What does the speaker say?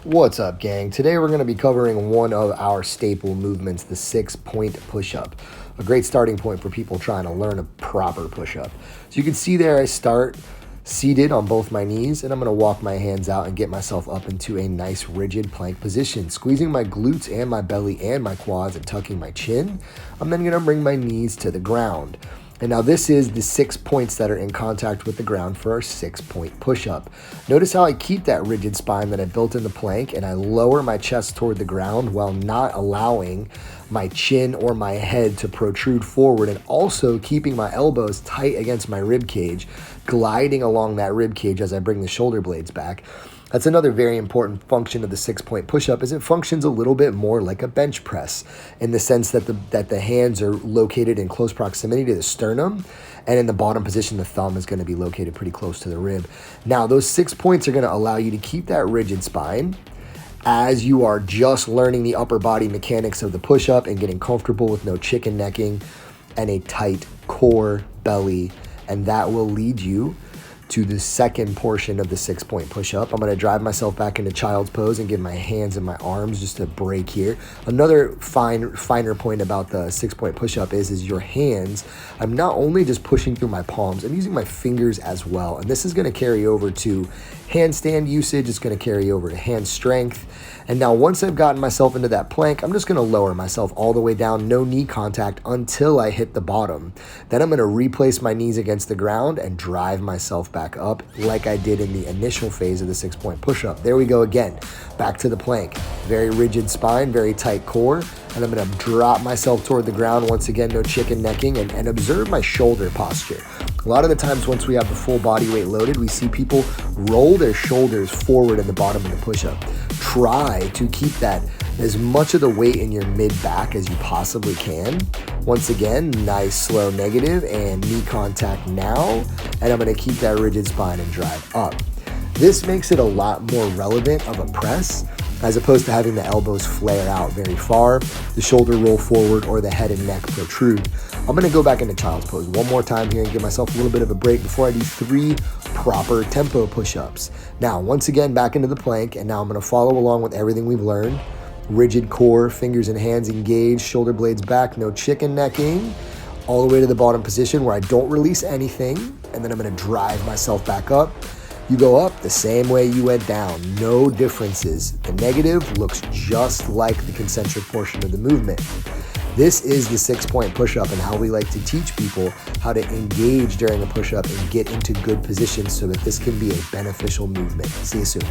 What's up, gang? Today we're going to be covering one of our staple movements, the 6-point push-up. A great starting point for people trying to learn a proper push-up. So you can see there I start seated on both my knees, and I'm going to walk my hands out and get myself up into a nice rigid plank position, squeezing my glutes and my belly and my quads and tucking my chin. I'm then going to bring my knees to the ground. And now this is the 6 points that are in contact with the ground for our 6-point push-up. Notice how I keep that rigid spine that I built in the plank, and I lower my chest toward the ground while not allowing my chin or my head to protrude forward, and also keeping my elbows tight against my rib cage, gliding along that rib cage as I bring the shoulder blades back. That's another very important function of the 6-point push-up, is it functions a little bit more like a bench press in the sense that the hands are located in close proximity to the sternum, and in the bottom position, the thumb is going to be located pretty close to the rib. Now, those 6 points are going to allow you to keep that rigid spine as you are just learning the upper body mechanics of the push-up and getting comfortable with no chicken necking and a tight core, belly, and that will lead you to the second portion of the 6-point push-up. I'm going to drive myself back into child's pose and give my hands and my arms just a break here. Another finer point about the 6-point push-up is your hands. I'm not only just pushing through my palms, I'm using my fingers as well. And this is going to carry over to handstand usage. It's going to carry over to hand strength. And now once I've gotten myself into that plank, I'm just going to lower myself all the way down, no knee contact until I hit the bottom. Then I'm going to replace my knees against the ground and drive myself back up like I did in the initial phase of the 6-point push-up. There we go again, back to the plank. Very rigid spine, very tight core, and I'm going to drop myself toward the ground. Once again, no chicken necking, and observe my shoulder posture. A lot of the times once we have the full body weight loaded, we see people roll their shoulders forward in the bottom of the push-up. Try to keep that as much of the weight in your mid-back as you possibly can. Once again, nice slow negative and knee contact now, and I'm going to keep that rigid spine and drive up. This makes it a lot more relevant of a press as opposed to having the elbows flare out very far, the shoulder roll forward, or the head and neck protrude. I'm going to go back into child's pose one more time here and give myself a little bit of a break before I do 3 proper tempo push-ups. Now, once again, back into the plank, and now I'm going to follow along with everything we've learned. Rigid core, fingers and hands engaged, shoulder blades back, no chicken necking, all the way to the bottom position where I don't release anything, and then I'm going to drive myself back up. You go up the same way you went down, no differences. The negative looks just like the concentric portion of the movement. This is the 6-point push-up and how we like to teach people how to engage during a push-up and get into good positions so that this can be a beneficial movement. See you soon.